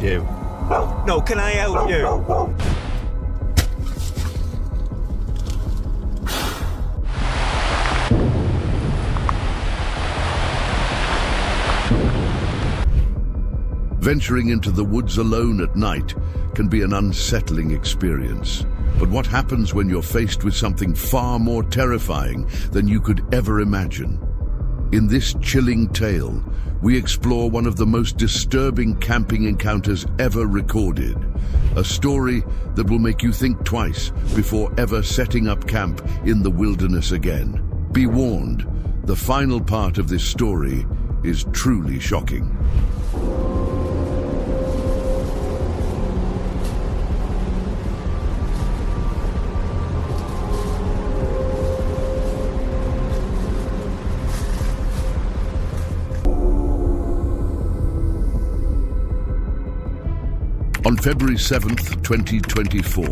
help you? No, can I help you? Venturing into the woods alone at night can be an unsettling experience. But what happens when you're faced with something far more terrifying than you could ever imagine? In this chilling tale, we explore one of the most disturbing camping encounters ever recorded. A story that will make you think twice before ever setting up camp in the wilderness again. Be warned, the final part of this story is truly shocking. On February 7th, 2024,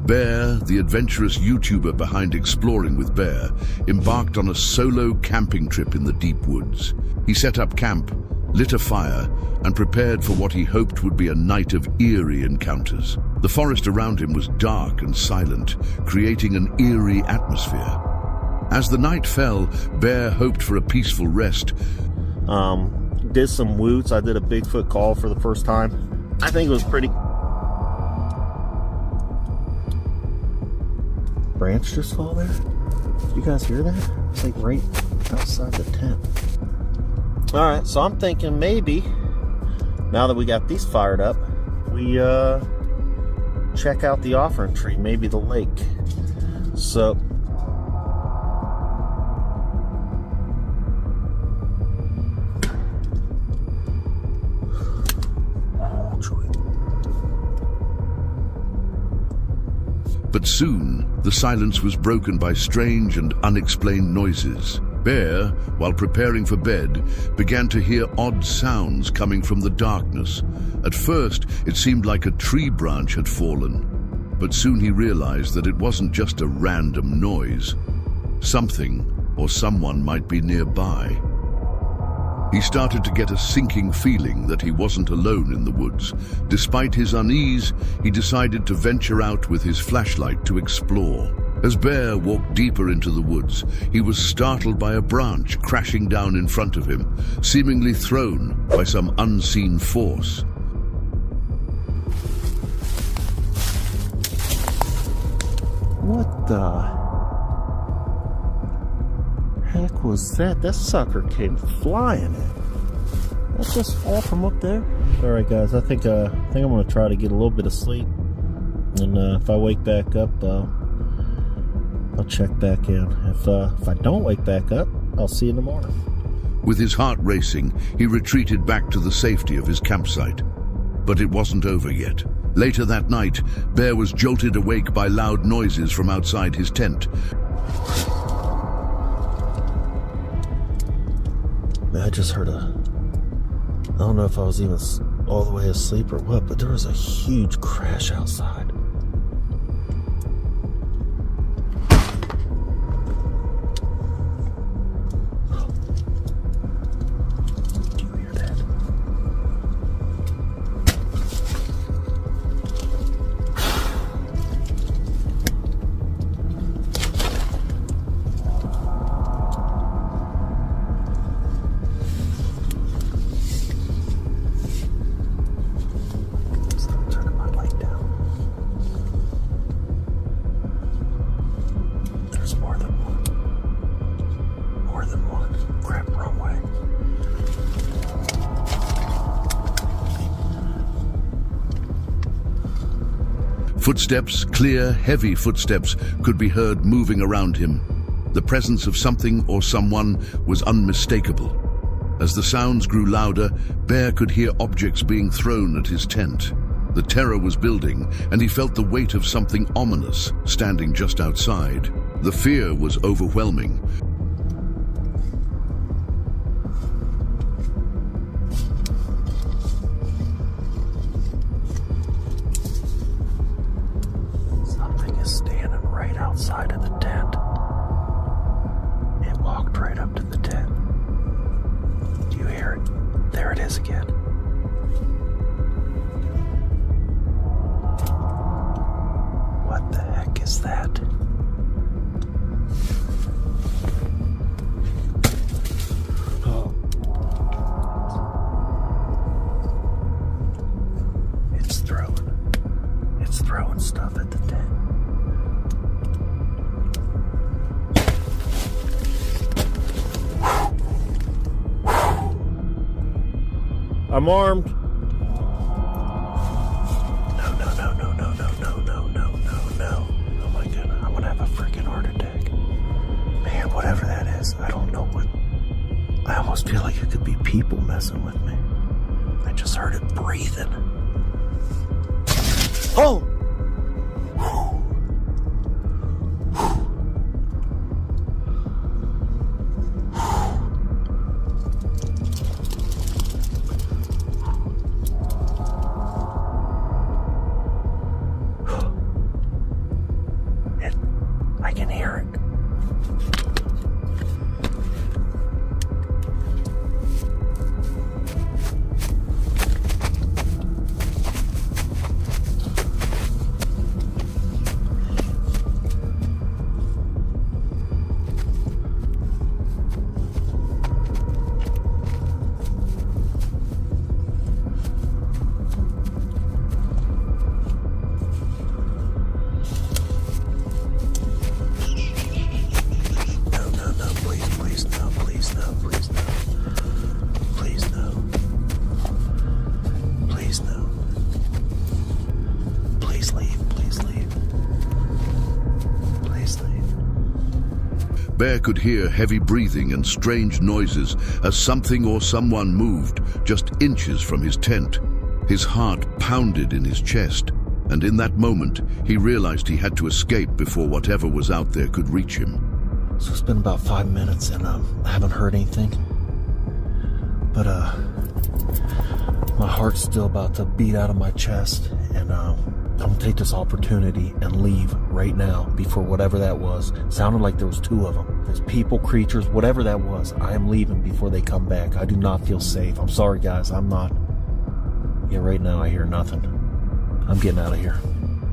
Bear, the adventurous YouTuber behind Exploring with Bear, embarked on a solo camping trip in the deep woods. He set up camp, lit a fire, and prepared for what he hoped would be a night of eerie encounters. The forest around him was dark and silent, creating an eerie atmosphere. As the night fell, Bear hoped for a peaceful rest. Did some woots. I did a Bigfoot call for the first time. I think it was pretty. Branch just fall there? You guys hear that? It's like right outside the tent. Alright, so I'm thinking maybe, now that we got these fired up, we check out the offering tree, maybe the lake. So But soon, the silence was broken by strange and unexplained noises. Bear, while preparing for bed, began to hear odd sounds coming from the darkness. At first, it seemed like a tree branch had fallen, but soon he realized that it wasn't just a random noise. Something or someone might be nearby. He started to get a sinking feeling that he wasn't alone in the woods. Despite his unease, he decided to venture out with his flashlight to explore. As Bear walked deeper into the woods, he was startled by a branch crashing down in front of him, seemingly thrown by some unseen force. what the heck was that? That sucker came flying in. That's just fall from up there. All right, guys. I think I'm gonna try to get a little bit of sleep, and if I wake back up, I'll check back in. If I don't wake back up, I'll see you in the morning. With his heart racing, he retreated back to the safety of his campsite. But it wasn't over yet. Later that night, Bear was jolted awake by loud noises from outside his tent. I just heard I don't know if I was even all the way asleep or what, but there was a huge crash outside. Do you hear that? Footsteps, clear, heavy footsteps, could be heard moving around him. The presence of something or someone was unmistakable. As the sounds grew louder, Bear could hear objects being thrown at his tent. The terror was building, and he felt the weight of something ominous standing just outside. The fear was overwhelming. Outside of the tent. It walked right up to the tent. Do you hear it? There it is again. I'm armed. No. Oh my God, I'm gonna have a freaking heart attack. Man, whatever that is, I don't know what. I almost feel like it could be people messing with me. I just heard it breathing. Oh! I can hear it. Bear could hear heavy breathing and strange noises as something or someone moved just inches from his tent. His heart pounded in his chest, and in that moment, he realized he had to escape before whatever was out there could reach him. So it's been about 5 minutes and I haven't heard anything. But my heart's still about to beat out of my chest, and I'm gonna take this opportunity and leave right now before whatever that was. Sounded like there was 2 of them. There's people, creatures, whatever that was. I am leaving before they come back. I do not feel safe. I'm sorry, guys. I'm not. Yeah, right now I hear nothing. I'm getting out of here.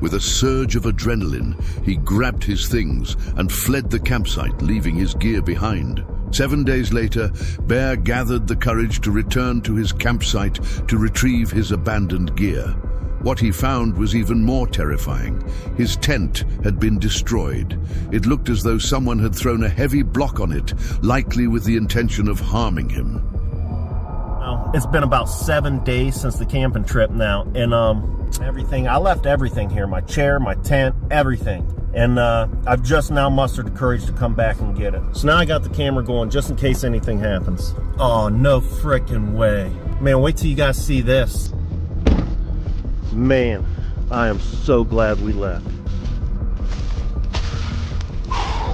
With a surge of adrenaline, he grabbed his things and fled the campsite, leaving his gear behind. 7 days later, Bear gathered the courage to return to his campsite to retrieve his abandoned gear. What he found was even more terrifying. His tent had been destroyed. It looked as though someone had thrown a heavy block on it, likely with the intention of harming him. Well, it's been about 7 days since the camping trip now, and everything, I left everything here, my chair, my tent, everything. And I've just now mustered the courage to come back and get it. So now I got the camera going just in case anything happens. Oh, no frickin' way. Man, wait till you guys see this. Man, I am so glad we left.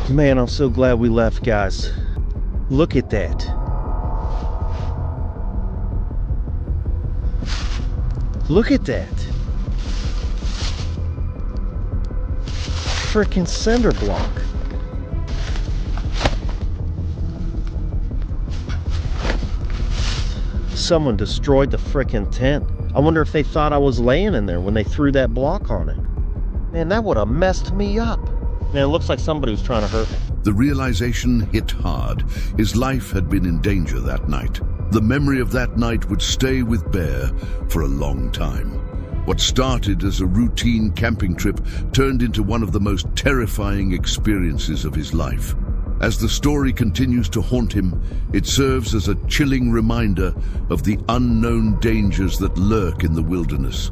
Man, I'm so glad we left, guys. Look at that. Look at that. Frickin' cinder block. Someone destroyed the frickin' tent. I wonder if they thought I was laying in there when they threw that block on it. Man, that would have messed me up. Man, it looks like somebody was trying to hurt me. The realization hit hard. His life had been in danger that night. The memory of that night would stay with Bear for a long time. What started as a routine camping trip turned into one of the most terrifying experiences of his life. As the story continues to haunt him, it serves as a chilling reminder of the unknown dangers that lurk in the wilderness.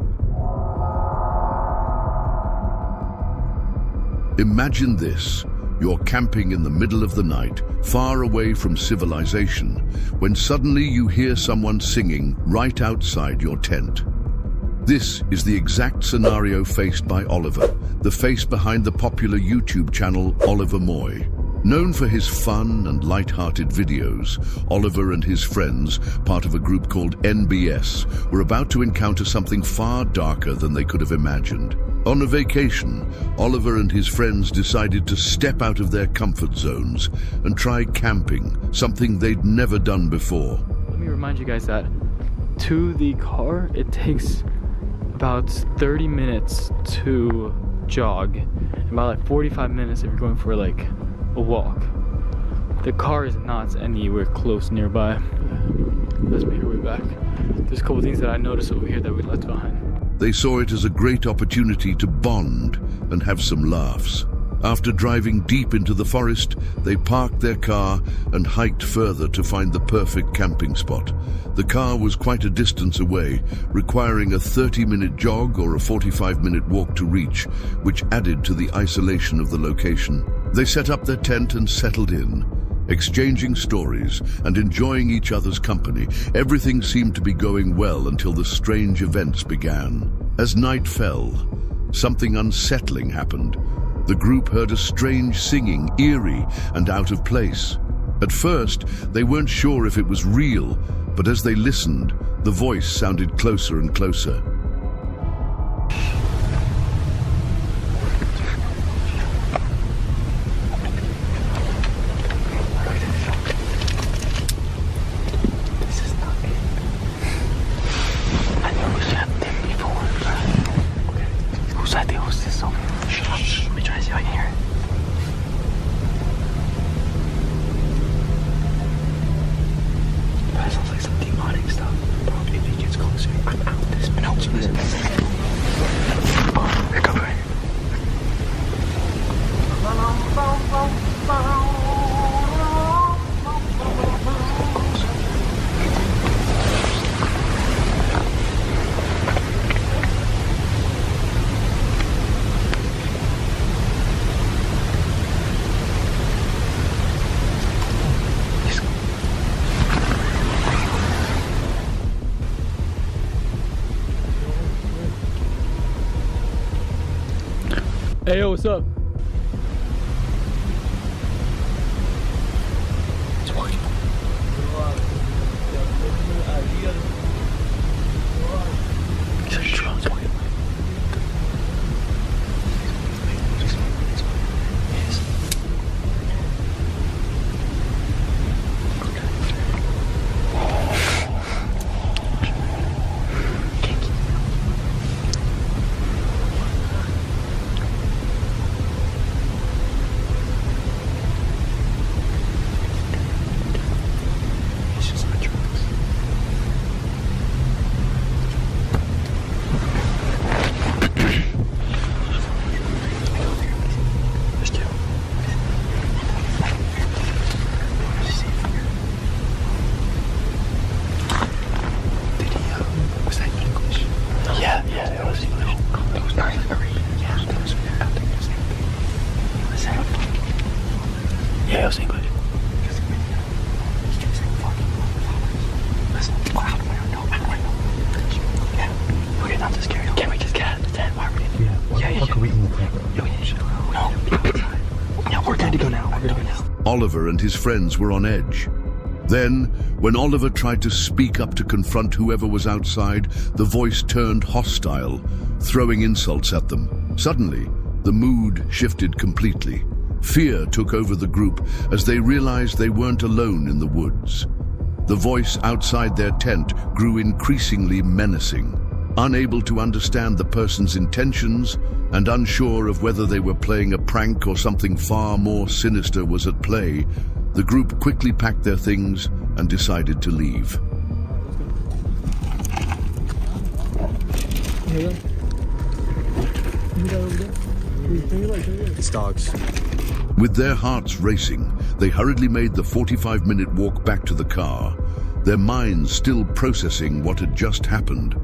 Imagine this. You're camping in the middle of the night, far away from civilization, when suddenly you hear someone singing right outside your tent. This is the exact scenario faced by Oliver, the face behind the popular YouTube channel Oliver Moy. Known for his fun and light-hearted videos, Oliver and his friends, part of a group called NBS, were about to encounter something far darker than they could have imagined. On a vacation, Oliver and his friends decided to step out of their comfort zones and try camping, something they'd never done before. Let me remind you guys that to the car, it takes about 30 minutes to jog, and about like 45 minutes if you're going for like a walk. The car is not anywhere close nearby. Let's make our way back. There's a couple things that I noticed over here that we left behind. They saw it as a great opportunity to bond and have some laughs. After driving deep into the forest, they parked their car and hiked further to find the perfect camping spot. The car was quite a distance away, requiring a 30-minute jog or a 45-minute walk to reach, which added to the isolation of the location. They set up their tent and settled in, exchanging stories and enjoying each other's company. Everything seemed to be going well until the strange events began. As night fell, something unsettling happened. The group heard a strange singing, eerie and out of place. At first, they weren't sure if it was real, but as they listened, the voice sounded closer and closer. Hey, yo, what's up? Yeah, it was English. Okay, not to scare you. Can we just get out of the tent? Why are we in? Yeah. What can we eat in the tent? No. Yeah, we're good to go now. We're good to go now. Oliver and his friends were on edge. Then, when Oliver tried to speak up to confront whoever was outside, the voice turned hostile, throwing insults at them. Suddenly, the mood shifted completely. Fear took over the group as they realized they weren't alone in the woods. The voice outside their tent grew increasingly menacing. Unable to understand the person's intentions and unsure of whether they were playing a prank or something far more sinister was at play, the group quickly packed their things and decided to leave. It's dogs. With their hearts racing, they hurriedly made the 45-minute walk back to the car, their minds still processing what had just happened.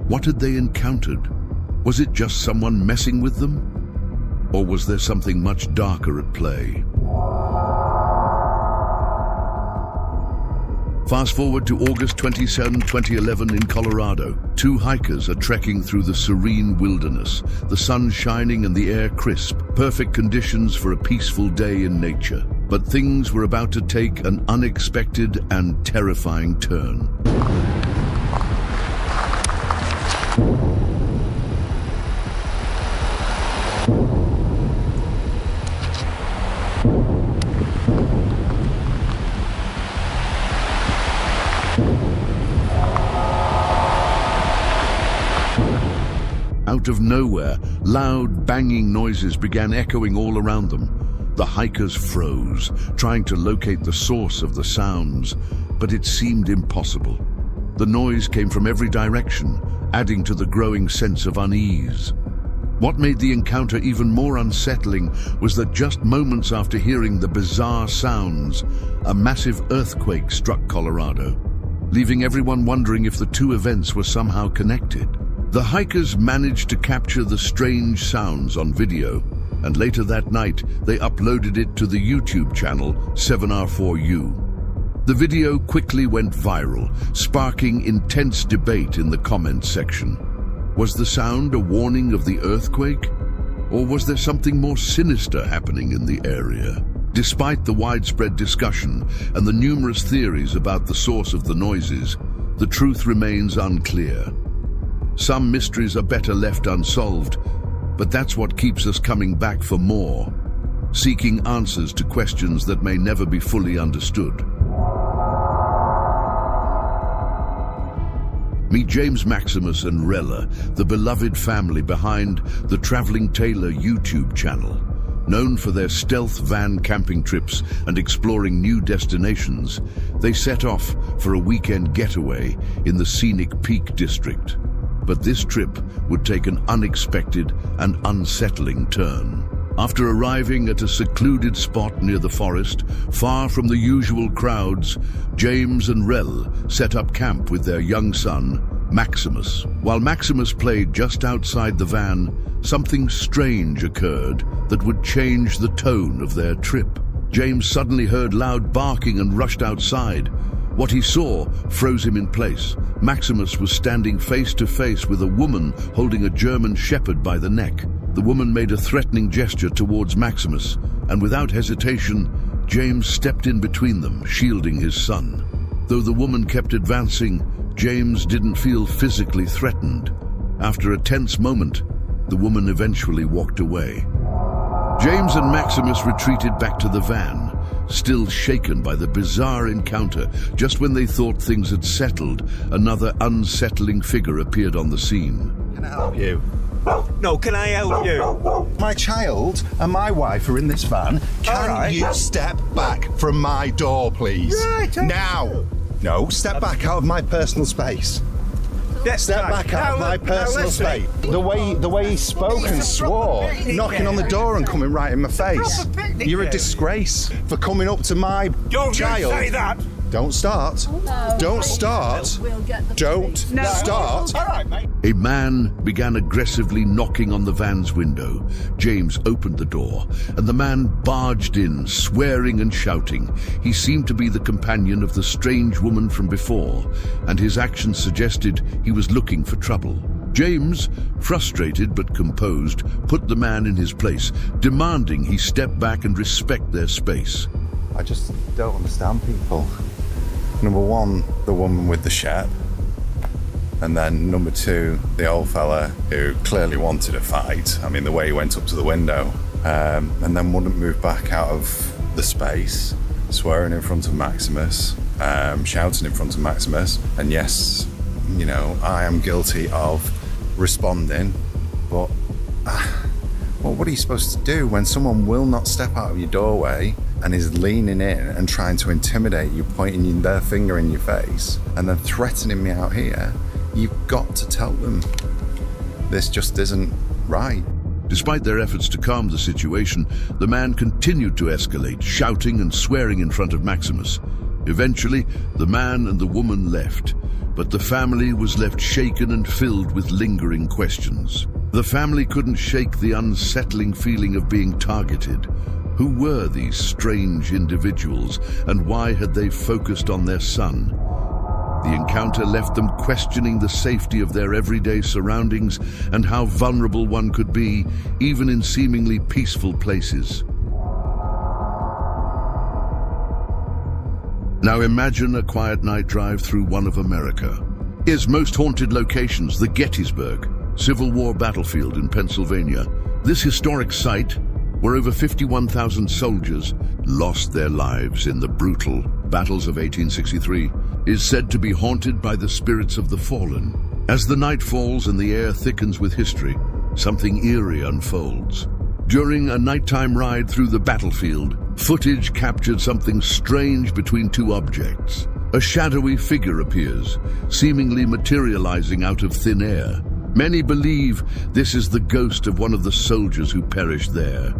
What had they encountered? Was it just someone messing with them? Or was there something much darker at play? Fast forward to August 27, 2011 in Colorado. Two hikers are trekking through the serene wilderness, the sun shining and the air crisp, perfect conditions for a peaceful day in nature. But things were about to take an unexpected and terrifying turn. Out of nowhere, loud banging noises began echoing all around them. The hikers froze, trying to locate the source of the sounds, but it seemed impossible. The noise came from every direction, adding to the growing sense of unease. What made the encounter even more unsettling was that just moments after hearing the bizarre sounds, a massive earthquake struck Colorado, leaving everyone wondering if the two events were somehow connected. The hikers managed to capture the strange sounds on video, and later that night they uploaded it to the YouTube channel 7R4U. The video quickly went viral, sparking intense debate in the comments section. Was the sound a warning of the earthquake? Or was there something more sinister happening in the area? Despite the widespread discussion and the numerous theories about the source of the noises, the truth remains unclear. Some mysteries are better left unsolved, but that's what keeps us coming back for more, seeking answers to questions that may never be fully understood. Meet James, Maximus and Rella, the beloved family behind the Traveling Tailor YouTube channel. Known for their stealth van camping trips and exploring new destinations, they set off for a weekend getaway in the scenic Peak District. But this trip would take an unexpected and unsettling turn. After arriving at a secluded spot near the forest, far from the usual crowds, James and Rel set up camp with their young son, Maximus. While Maximus played just outside the van, something strange occurred that would change the tone of their trip. James suddenly heard loud barking and rushed outside. What he saw froze him in place. Maximus was standing face to face with a woman holding a German shepherd by the neck. The woman made a threatening gesture towards Maximus, and without hesitation, James stepped in between them, shielding his son. Though the woman kept advancing, James didn't feel physically threatened. After a tense moment, the woman eventually walked away. James and Maximus retreated back to the van, still shaken by the bizarre encounter. Just when they thought things had settled, another unsettling figure appeared on the scene. Can I help you? No, can I help you? My child and my wife are in this van. Can you step back from my door, please? Right, now! No, step back out of my personal space. Step back out of my personal space. The way he spoke and swore, knocking on the door and coming right in my face. You're a disgrace for coming up to my Don't child. say that! Don't start. No. Don't start. We'll get the Don't start. A man began aggressively knocking on the van's window. James opened the door, and the man barged in, swearing and shouting. He seemed to be the companion of the strange woman from before, and his actions suggested he was looking for trouble. James, frustrated but composed, put the man in his place, demanding he step back and respect their space. I just don't understand people. Number one, the woman with the shep. And then number two, the old fella who clearly wanted a fight. I mean, the way he went up to the window, and then wouldn't move back out of the space, swearing in front of Maximus, shouting in front of Maximus. And yes, you know, I am guilty of responding, but well, what are you supposed to do when someone will not step out of your doorway and is leaning in and trying to intimidate you, pointing their finger in your face, and then threatening me out here? You've got to tell them this just isn't right. Despite their efforts to calm the situation, the man continued to escalate, shouting and swearing in front of Maximus. Eventually, the man and the woman left, but the family was left shaken and filled with lingering questions. The family couldn't shake the unsettling feeling of being targeted. Who were these strange individuals, and why had they focused on their son? The encounter left them questioning the safety of their everyday surroundings and how vulnerable one could be, even in seemingly peaceful places. Now imagine a quiet night drive through one of America's most haunted locations, the Gettysburg Civil War battlefield in Pennsylvania. This historic site, where over 51,000 soldiers lost their lives in the brutal battles of 1863, is said to be haunted by the spirits of the fallen. As the night falls and the air thickens with history, something eerie unfolds. During a nighttime ride through the battlefield, footage captured something strange between two objects. A shadowy figure appears, seemingly materializing out of thin air. Many believe this is the ghost of one of the soldiers who perished there.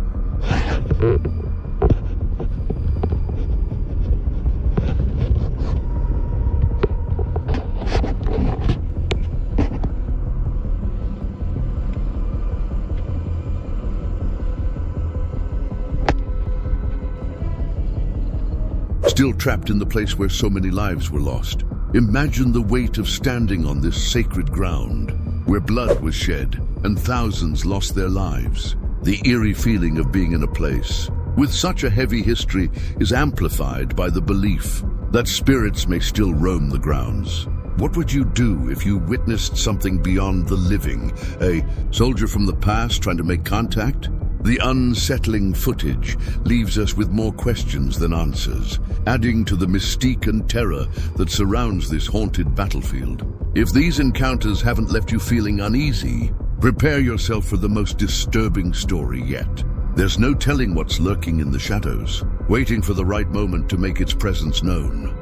Still trapped in the place where so many lives were lost. Imagine the weight of standing on this sacred ground, where blood was shed and thousands lost their lives. The eerie feeling of being in a place with such a heavy history is amplified by the belief that spirits may still roam the grounds. What would you do if you witnessed something beyond the living? A soldier from the past trying to make contact? The unsettling footage leaves us with more questions than answers, adding to the mystique and terror that surrounds this haunted battlefield. If these encounters haven't left you feeling uneasy, prepare yourself for the most disturbing story yet. There's no telling what's lurking in the shadows, waiting for the right moment to make its presence known.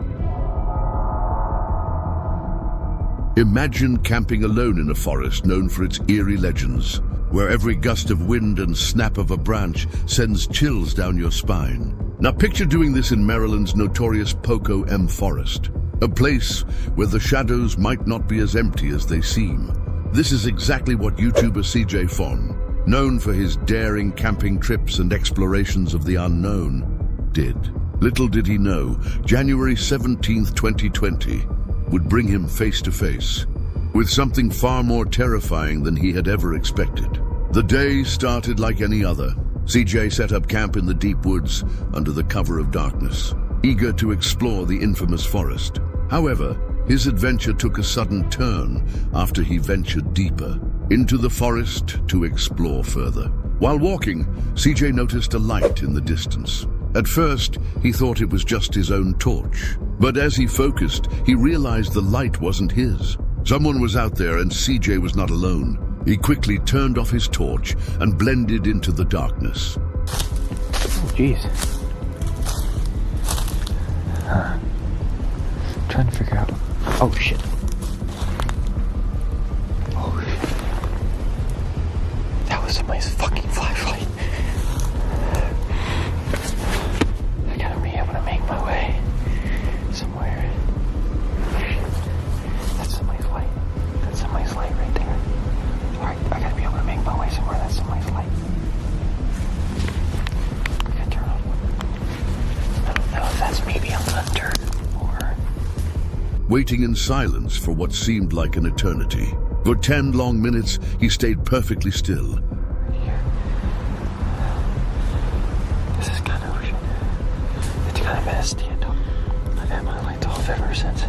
Imagine camping alone in a forest known for its eerie legends, where every gust of wind and snap of a branch sends chills down your spine. Now picture doing this in Maryland's notorious Poco M Forest, a place where the shadows might not be as empty as they seem. This is exactly what YouTuber CJ Fon, known for his daring camping trips and explorations of the unknown, did. Little did he know, January 17th, 2020 would bring him face to face with something far more terrifying than he had ever expected. The day started like any other. CJ set up camp in the deep woods under the cover of darkness, eager to explore the infamous forest. However, his adventure took a sudden turn after he ventured deeper into the forest to explore further. While walking, CJ noticed a light in the distance. At first, he thought it was just his own torch, but as he focused, he realized the light wasn't his. Someone was out there and CJ was not alone. He quickly turned off his torch and blended into the darkness. Oh, jeez. Trying to figure out. Oh, shit. Oh, shit. That was somebody's fucking flashlight. I gotta be able to make my way somewhere. That's somebody's light. That's somebody's light right there. Alright, I gotta be able to make my way somewhere. That's somebody's light. I gotta turn on. I don't know if that's maybe a hunter or... Waiting in silence for what seemed like an eternity. For 10 long minutes, he stayed perfectly still. Here. This is kind of weird. It's kind of been a stand-up. I've had my lights off ever since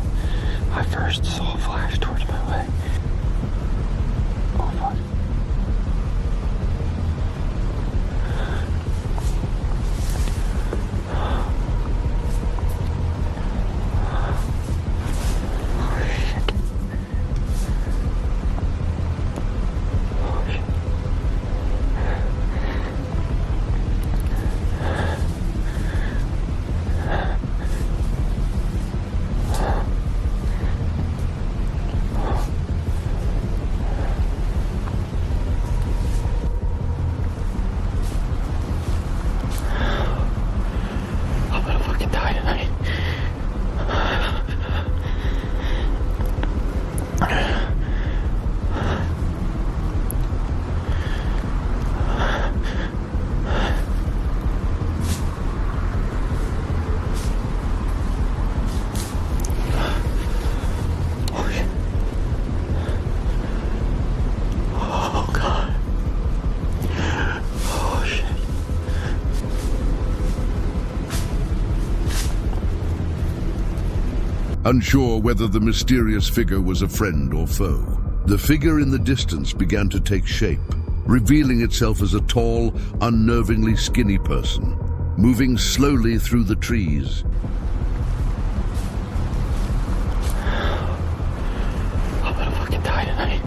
I first saw a flash towards my way. Oh, fuck. Unsure whether the mysterious figure was a friend or foe, the figure in the distance began to take shape, revealing itself as a tall, unnervingly skinny person, moving slowly through the trees. I'm gonna fucking die tonight.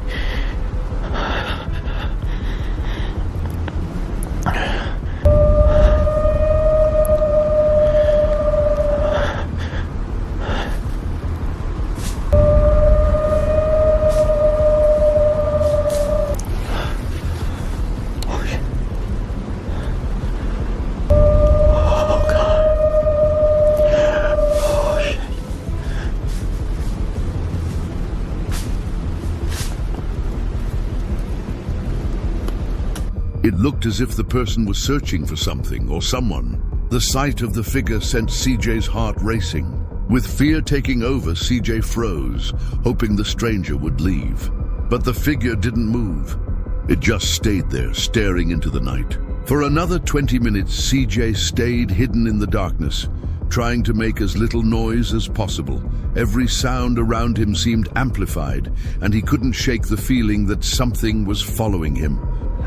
It looked as if the person was searching for something or someone. The sight of the figure sent CJ's heart racing. With fear taking over, CJ froze, hoping the stranger would leave. But the figure didn't move. It just stayed there, staring into the night. For another 20 minutes, CJ stayed hidden in the darkness, trying to make as little noise as possible. Every sound around him seemed amplified, and he couldn't shake the feeling that something was following him.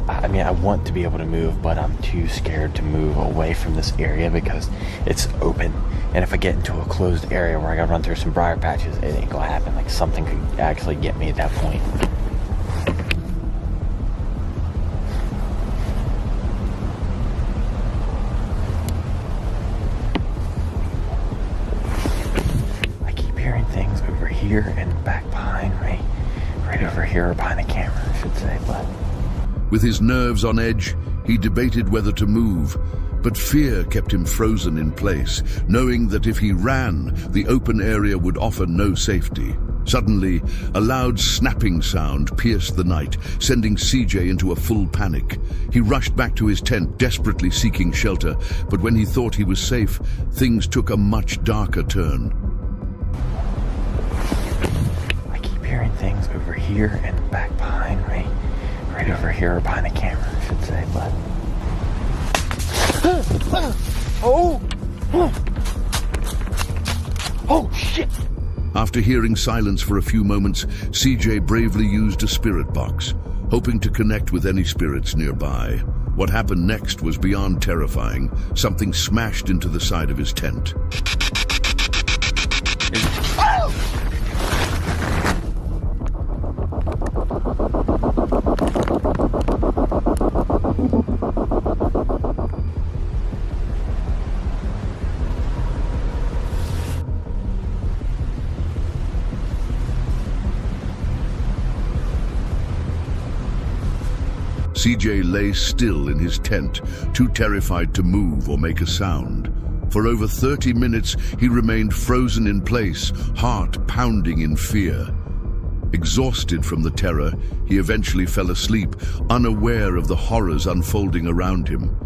I mean, I want to be able to move, but I'm too scared to move away from this area because it's open. And if I get into a closed area where I gotta run through some briar patches, it ain't gonna happen. Like, something could actually get me at that point. I keep hearing things over here and back behind me. Right over here, or behind the camera, I should say, but... With his nerves on edge, he debated whether to move, but fear kept him frozen in place, knowing that if he ran, the open area would offer no safety. Suddenly, a loud snapping sound pierced the night, sending CJ into a full panic. He rushed back to his tent, desperately seeking shelter, but when he thought he was safe, things took a much darker turn. I keep hearing things over here and back behind me. Right over here, or behind the camera, I should say, but... Oh, shit! After hearing silence for a few moments, CJ bravely used a spirit box, hoping to connect with any spirits nearby. What happened next was beyond terrifying. Something smashed into the side of his tent. CJ lay still in his tent, too terrified to move or make a sound. For over 30 minutes, he remained frozen in place, heart pounding in fear. Exhausted from the terror, he eventually fell asleep, unaware of the horrors unfolding around him.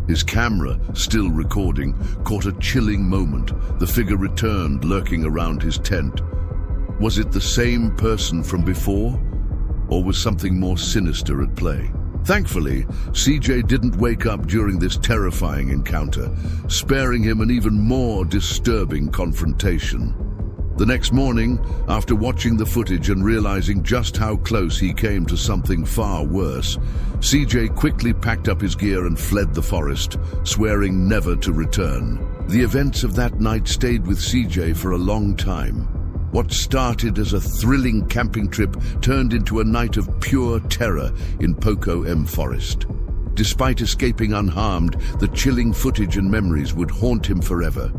His camera, still recording, caught a chilling moment. The figure returned, lurking around his tent. Was it the same person from before, or was something more sinister at play? Thankfully, CJ didn't wake up during this terrifying encounter, sparing him an even more disturbing confrontation. The next morning, after watching the footage and realizing just how close he came to something far worse, CJ quickly packed up his gear and fled the forest, swearing never to return. The events of that night stayed with CJ for a long time. What started as a thrilling camping trip turned into a night of pure terror in Poco M Forest. Despite escaping unharmed, the chilling footage and memories would haunt him forever.